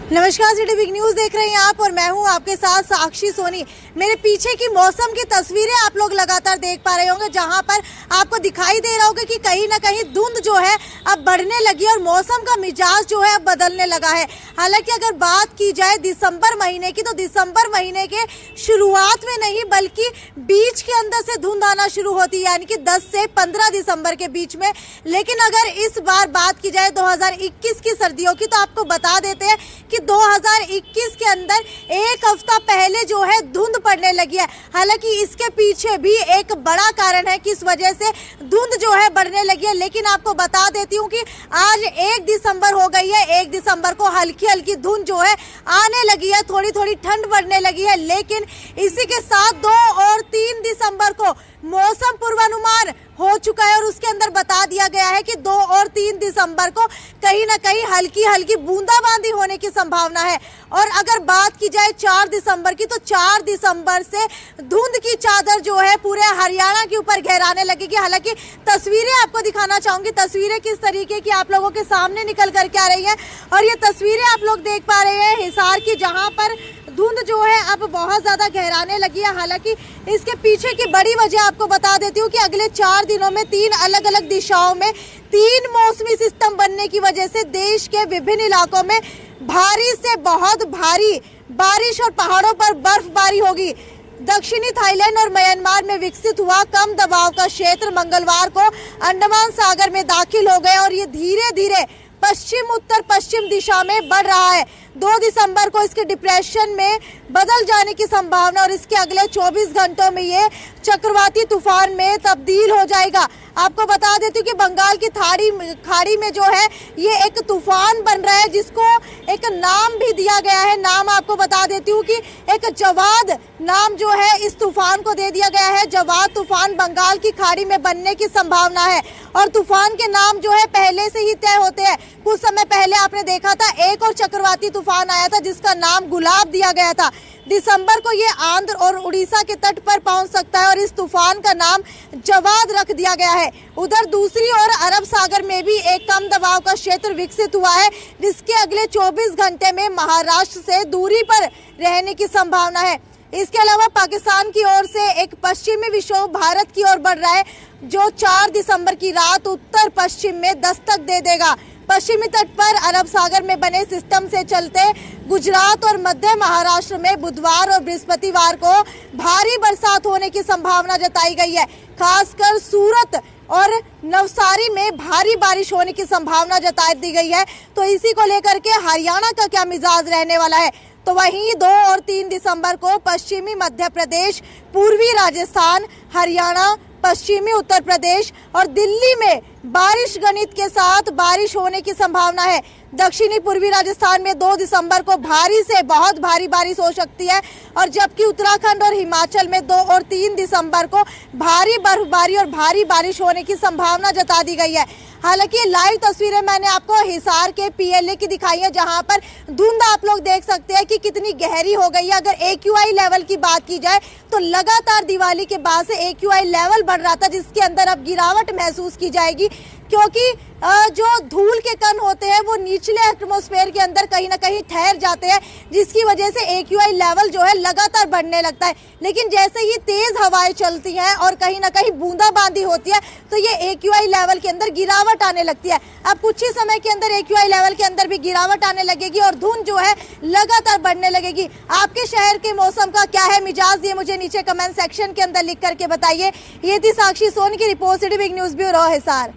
नमस्कार, city big news देख रहे हैं आप और मैं हूं आपके साथ साक्षी सोनी। मेरे पीछे की मौसम की तस्वीरें आप लोग लगातार देख पा रहे होंगे, जहां पर आपको दिखाई दे रहा होगा कि कहीं ना कहीं धुंध जो है अब बढ़ने लगी और मौसम का मिजाज जो है अब बदलने लगा है। हालांकि अगर बात की जाए दिसंबर महीने की, तो दिसंबर महीने के शुरुआत में नहीं बल्कि बीच के अंदर से धुंध आना शुरू होती है, यानी कि 10 से 15 दिसंबर के बीच में। लेकिन अगर इस बार बात की जाए 2021 की सर्दियों की, तो आपको बता देते हैं कि 2021 के अंदर एक हफ्ता पहले जो है धुंध पड़ने लगी है। हालांकि इसके पीछे भी एक बड़ा कारण है कि इस वजह से धुंध जो है बढ़ने लगी है। लेकिन आपको बता देती हूँ कि आज 1 दिसंबर हो गई है। 1 दिसंबर को हल्की हल्की धुंध जो है आने लगी है, थोड़ी थोड़ी ठंड बढ़ने लगी है। लेकिन इसी के साथ 2 और 3 दिसंबर को मौसम पूर्वानुमान हो चुका है और उसके अंदर बता दिया गया है कि 2 और 3 दिसंबर को कहीं ना कहीं हल्की हल्की बूंदाबांदी होने की संभावना है। और अगर बात की जाए 4 दिसंबर की, तो 4 दिसंबर से धुंध की चादर जो है पूरे हरियाणा के ऊपर गहराने लगेगी। हालांकि तस्वीरें आपको दिखाना चाहूंगी, तस्वीरें किस तरीके की आप लोगों के सामने निकल करके आ रही है। और ये तस्वीरें आप लोग देख पा रहे हैं हिसार की, जहाँ पर धुंध जो है अब बहुत ज्यादा गहराने लगी है। हालांकि इसके पीछे की बड़ी वजह आपको बता देती हूँ कि अगले 4 दिनों में 3 अलग अलग दिशाओं में 3 मौसमी सिस्टम बनने की वजह से देश के विभिन्न इलाकों में भारी से बहुत भारी बारिश और पहाड़ों पर बर्फबारी होगी। दक्षिणी थाईलैंड और म्यांमार में विकसित हुआ कम दबाव का क्षेत्र मंगलवार को अंडमान सागर में दाखिल हो गया और ये धीरे धीरे पश्चिम उत्तर पश्चिम दिशा में बढ़ रहा है। 2 दिसंबर को इसके डिप्रेशन में बदल जाने की संभावना और इसके अगले 24 घंटों में ये चक्रवाती तूफान में तब्दील हो जाएगा। आपको बता देती हूँ कि बंगाल की खाड़ी में जो है ये एक तूफान बन रहा है, जिसको एक नाम भी दिया गया है। नाम आपको बता देती हूँ कि एक जवाद नाम जो है इस तूफान को दे दिया गया है। जवाद तूफान बंगाल की खाड़ी में बनने की संभावना है और तूफान के नाम जो है पहले से ही तय होते हैं। कुछ समय पहले आपने देखा था एक और चक्रवाती तूफान आया था जिसका नाम गुलाब दिया गया था। दिसंबर को ये आंध्र और उड़ीसा के तट पर पहुंच सकता है और इस तूफान का नाम जवाद रख दिया गया है। उधर दूसरी ओर अरब सागर में भी एक कम दबाव का क्षेत्र विकसित हुआ है, जिसके अगले 24 घंटे में महाराष्ट्र से दूरी पर रहने की संभावना है। इसके अलावा पाकिस्तान की ओर से एक पश्चिमी विक्षोभ भारत की ओर बढ़ रहा है, जो 4 दिसंबर की रात उत्तर पश्चिम में दस्तक दे देगा। पश्चिमी तट पर अरब सागर में बने सिस्टम से चलते गुजरात और मध्य महाराष्ट्र में बुधवार और बृहस्पतिवार को भारी बरसात होने की संभावना जताई गई है। खासकर सूरत और नवसारी में भारी बारिश होने की संभावना जता दी गई है। तो इसी को लेकर के हरियाणा का क्या मिजाज रहने वाला है? तो वहीं 2 और 3 दिसंबर को पश्चिमी मध्य प्रदेश, पूर्वी राजस्थान, हरियाणा, पश्चिमी उत्तर प्रदेश और दिल्ली में बारिश गणित के साथ बारिश होने की संभावना है। दक्षिणी पूर्वी राजस्थान में 2 दिसंबर को भारी से बहुत भारी बारिश हो सकती है और जबकि उत्तराखंड और हिमाचल में 2 और 3 दिसंबर को भारी बर्फबारी और भारी बारिश होने की संभावना जता दी गई है। हालांकि लाइव तस्वीरें मैंने आपको हिसार के PLA की दिखाई है, जहां पर धुंध आप लोग देख सकते हैं कि कितनी गहरी हो गई है। अगर AQI लेवल की बात की जाए तो लगातार दिवाली के बाद से AQI लेवल बढ़ रहा था, जिसके अंदर अब गिरावट महसूस की जाएगी, क्योंकि जो धूल के कण होते हैं वो निचले एटमॉस्फेयर के अंदर कहीं ना कहीं ठहर जाते हैं, जिसकी वजह से AQI लेवल जो है लगातार बढ़ने लगता है। लेकिन जैसे ही तेज हवाएं चलती हैं और कहीं ना कहीं बूंदाबांदी होती है तो ये AQI लेवल के अंदर गिरावट आने लगती है। अब कुछ ही समय के अंदर AQI लेवल के अंदर भी गिरावट आने लगेगी और धुंध जो है लगातार बढ़ने लगेगी। आपके शहर के मौसम का क्या है मिजाज, ये मुझे नीचे कमेंट सेक्शन के अंदर लिख करके बताइए। ये थी साक्षी सोनी की report, city big news bureau Hisar.